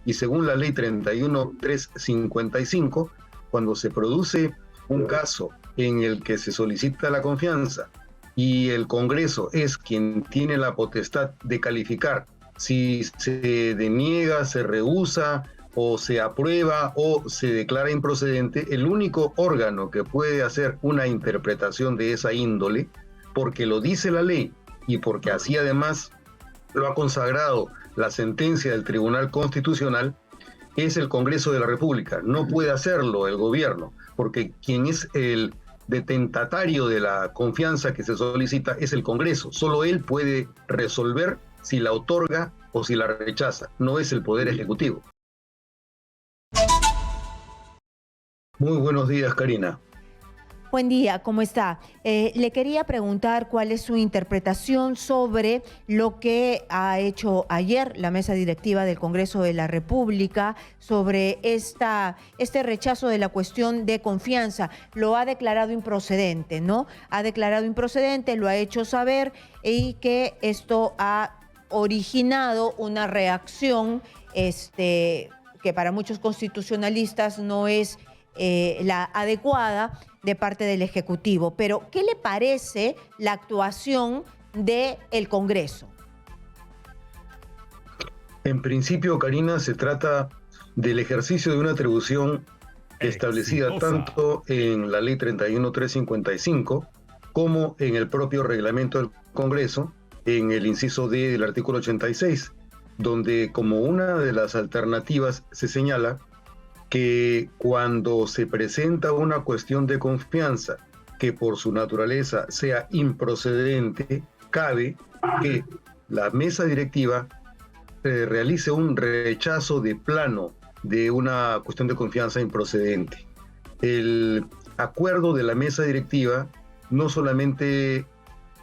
y según la ley 31.355, cuando se produce un caso en el que se solicita la confianza y el Congreso es quien tiene la potestad de calificar si se deniega, se rehúsa o se aprueba o se declara improcedente, el único órgano que puede hacer una interpretación de esa índole, porque lo dice la ley y porque así además lo ha consagrado la sentencia del Tribunal Constitucional, es el Congreso de la República. No puede hacerlo el gobierno, porque quien es el detentatario de la confianza que se solicita es el Congreso. Solo él puede resolver si la otorga o si la rechaza. No es el Poder Ejecutivo. Muy buenos días, Karina. Buen día, ¿cómo está? Le quería preguntar cuál es su interpretación sobre lo que ha hecho ayer la mesa directiva del Congreso de la República sobre este rechazo de la cuestión de confianza. Lo ha declarado improcedente, ¿no? Ha declarado improcedente, lo ha hecho saber y que esto ha originado una reacción que para muchos constitucionalistas no es la adecuada de parte del Ejecutivo. Pero, ¿qué le parece la actuación del Congreso? En principio, Karina, se trata del ejercicio de una atribución establecida tanto en la ley 31.355 como en el propio reglamento del Congreso, en el inciso D del artículo 86, donde como una de las alternativas se señala que cuando se presenta una cuestión de confianza que por su naturaleza sea improcedente, cabe que la mesa directiva realice un rechazo de plano de una cuestión de confianza improcedente. El acuerdo de la mesa directiva no solamente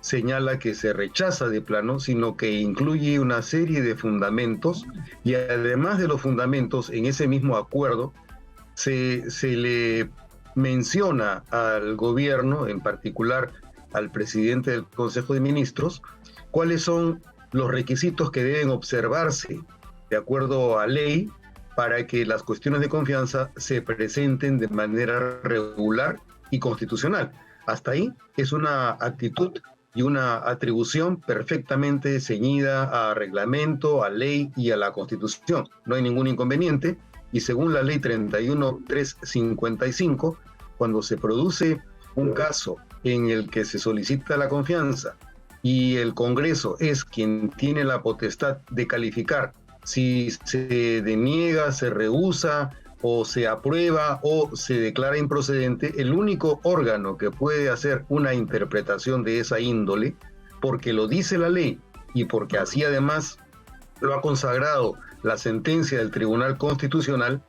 señala que se rechaza de plano, sino que incluye una serie de fundamentos y además de los fundamentos, en ese mismo acuerdo se le menciona al gobierno, en particular al presidente del Consejo de Ministros, cuáles son los requisitos que deben observarse de acuerdo a ley para que las cuestiones de confianza se presenten de manera regular y constitucional. Hasta ahí es una actitud y una atribución perfectamente ceñida a reglamento, a ley y a la Constitución. No hay ningún inconveniente. Y según la ley 31.355, cuando se produce un caso en el que se solicita la confianza y el Congreso es quien tiene la potestad de calificar si se deniega, se rehúsa o se aprueba o se declara improcedente, el único órgano que puede hacer una interpretación de esa índole, porque lo dice la ley y porque así además lo ha consagrado la sentencia del Tribunal Constitucional,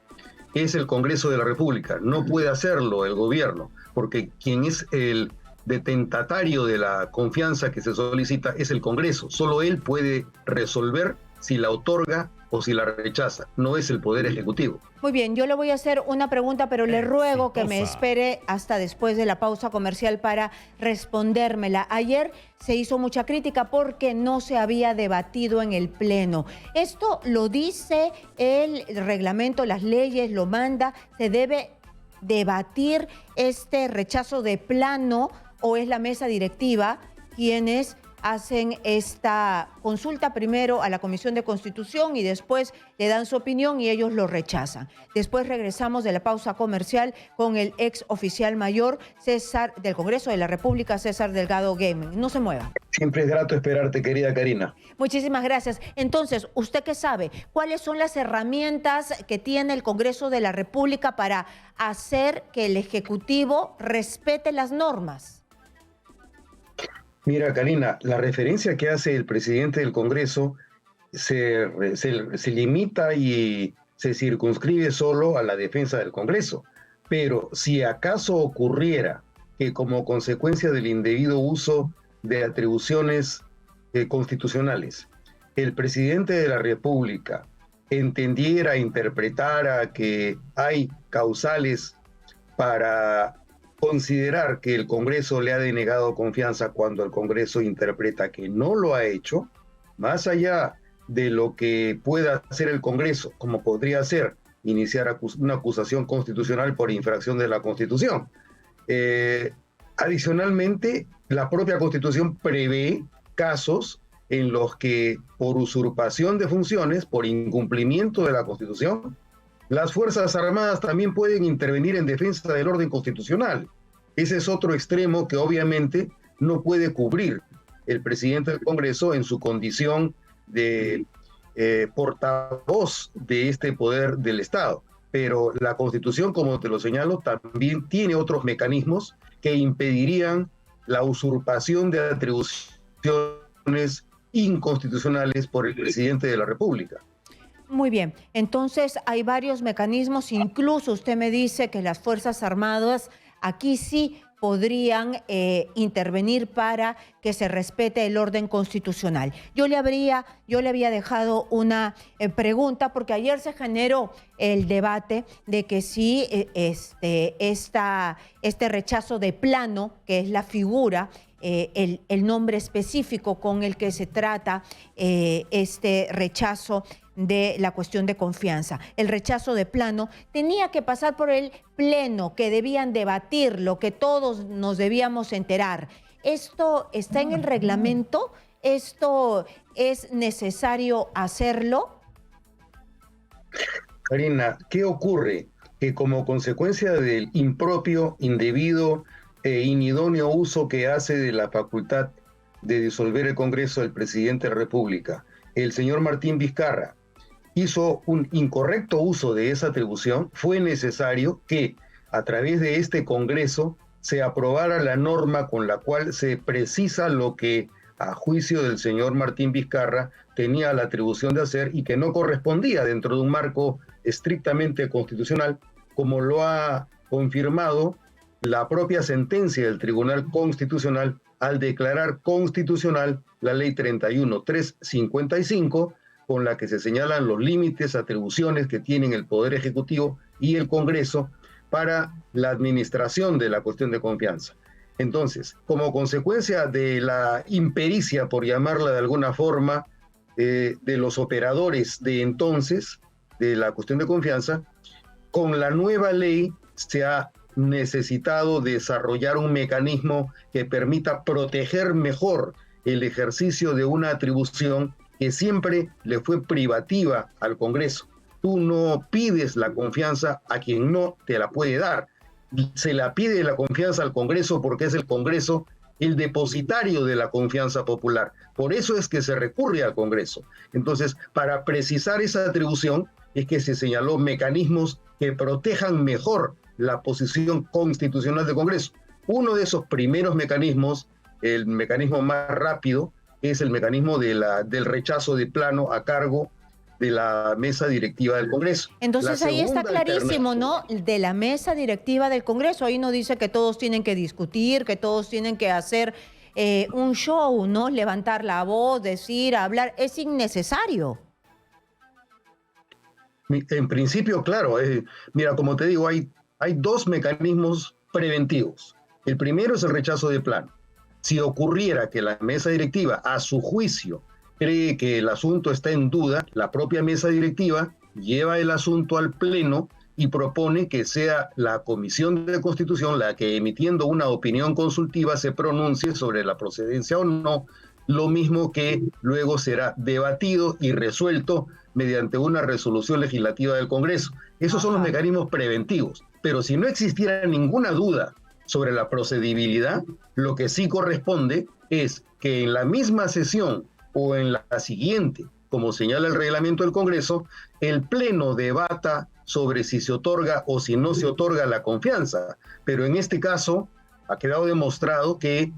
es el Congreso de la República. No puede hacerlo el gobierno, porque quien es el detentatario de la confianza que se solicita es el Congreso. Solo él puede resolver si la otorga o si la rechaza. No es el Poder Ejecutivo. Muy bien, yo le voy a hacer una pregunta, pero le ruego que me espere hasta después de la pausa comercial para respondérmela. Ayer se hizo mucha crítica porque no se había debatido en el Pleno. Esto lo dice el reglamento, las leyes, lo manda, se debe debatir este rechazo de plano o es la mesa directiva quienes hacen esta consulta primero a la Comisión de Constitución y después le dan su opinión y ellos lo rechazan. Después regresamos de la pausa comercial con el ex oficial mayor César del Congreso de la República, César Delgado Gaming. No se mueva. Siempre es grato esperarte, querida Karina. Muchísimas gracias. Entonces, ¿usted qué sabe? ¿Cuáles son las herramientas que tiene el Congreso de la República para hacer que el Ejecutivo respete las normas? Mira, Karina, la referencia que hace el presidente del Congreso se limita y se circunscribe solo a la defensa del Congreso. Pero si acaso ocurriera que como consecuencia del indebido uso de atribuciones constitucionales, el presidente de la República entendiera, interpretara que hay causales para considerar que el Congreso le ha denegado confianza cuando el Congreso interpreta que no lo ha hecho, más allá de lo que pueda hacer el Congreso, como podría ser iniciar una acusación constitucional por infracción de la Constitución. Adicionalmente, la propia Constitución prevé casos en los que por usurpación de funciones, por incumplimiento de la Constitución, las Fuerzas Armadas también pueden intervenir en defensa del orden constitucional. Ese es otro extremo que obviamente no puede cubrir el presidente del Congreso en su condición de portavoz de este poder del Estado. Pero la Constitución, como te lo señalo, también tiene otros mecanismos que impedirían la usurpación de atribuciones inconstitucionales por el presidente de la República. Muy bien, entonces hay varios mecanismos, incluso usted me dice que las Fuerzas Armadas aquí sí podrían intervenir para que se respete el orden constitucional. Yo le había dejado una pregunta, porque ayer se generó el debate de que si este rechazo de plano, que es la figura, el nombre específico con el que se trata este rechazo de la cuestión de confianza. El rechazo de plano tenía que pasar por el pleno, que debían debatirlo, que todos nos debíamos enterar. ¿Esto está en el reglamento? ¿Esto es necesario hacerlo? Karina, ¿qué ocurre? Que como consecuencia del impropio, indebido e inidóneo uso que hace de la facultad de disolver el Congreso del presidente de la República, el señor Martín Vizcarra hizo un incorrecto uso de esa atribución, fue necesario que a través de este Congreso se aprobara la norma con la cual se precisa lo que a juicio del señor Martín Vizcarra tenía la atribución de hacer y que no correspondía dentro de un marco estrictamente constitucional, como lo ha confirmado la propia sentencia del Tribunal Constitucional al declarar constitucional la Ley 31.355, con la que se señalan los límites, atribuciones que tienen el Poder Ejecutivo y el Congreso para la administración de la cuestión de confianza. Entonces, como consecuencia de la impericia, por llamarla de alguna forma, de los operadores de entonces, de la cuestión de confianza, con la nueva ley se ha necesitado desarrollar un mecanismo que permita proteger mejor el ejercicio de una atribución que siempre le fue privativa al Congreso. Tú no pides la confianza a quien no te la puede dar. Se la pide la confianza al Congreso porque es el Congreso el depositario de la confianza popular. Por eso es que se recurre al Congreso. Entonces, para precisar esa atribución es que se señaló mecanismos que protejan mejor la posición constitucional del Congreso. Uno de esos primeros mecanismos, el mecanismo más rápido, es el mecanismo del rechazo de plano a cargo de la mesa directiva del Congreso. Entonces ahí está clarísimo, ¿no? De la mesa directiva del Congreso. Ahí no dice que todos tienen que discutir, que todos tienen que hacer un show, ¿no? Levantar la voz, decir, hablar. Es innecesario. En principio, claro. Mira, como te digo, hay dos mecanismos preventivos. El primero es el rechazo de plano. Si ocurriera que la mesa directiva, a su juicio, cree que el asunto está en duda, la propia mesa directiva lleva el asunto al pleno y propone que sea la Comisión de Constitución la que, emitiendo una opinión consultiva, se pronuncie sobre la procedencia o no, lo mismo que luego será debatido y resuelto mediante una resolución legislativa del Congreso. Esos son los mecanismos preventivos. Pero si no existiera ninguna duda sobre la procedibilidad, lo que sí corresponde es que en la misma sesión o en la siguiente, como señala el reglamento del Congreso, el Pleno debata sobre si se otorga o si no se otorga la confianza. Pero en este caso ha quedado demostrado que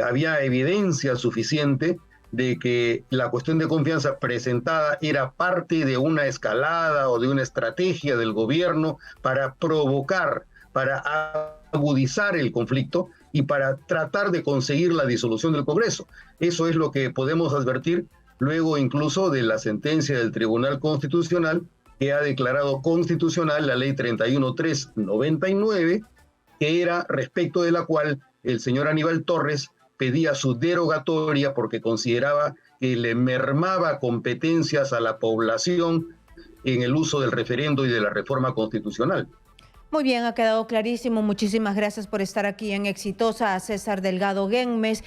había evidencia suficiente de que la cuestión de confianza presentada era parte de una escalada o de una estrategia del gobierno para provocar, para agudizar el conflicto y para tratar de conseguir la disolución del Congreso. Eso es lo que podemos advertir luego incluso de la sentencia del Tribunal Constitucional, que ha declarado constitucional la Ley 31.399, que era respecto de la cual el señor Aníbal Torres pedía su derogatoria porque consideraba que le mermaba competencias a la población en el uso del referendo y de la reforma constitucional. Muy bien, ha quedado clarísimo. Muchísimas gracias por estar aquí en Exitosa, a César Delgado Guenmes.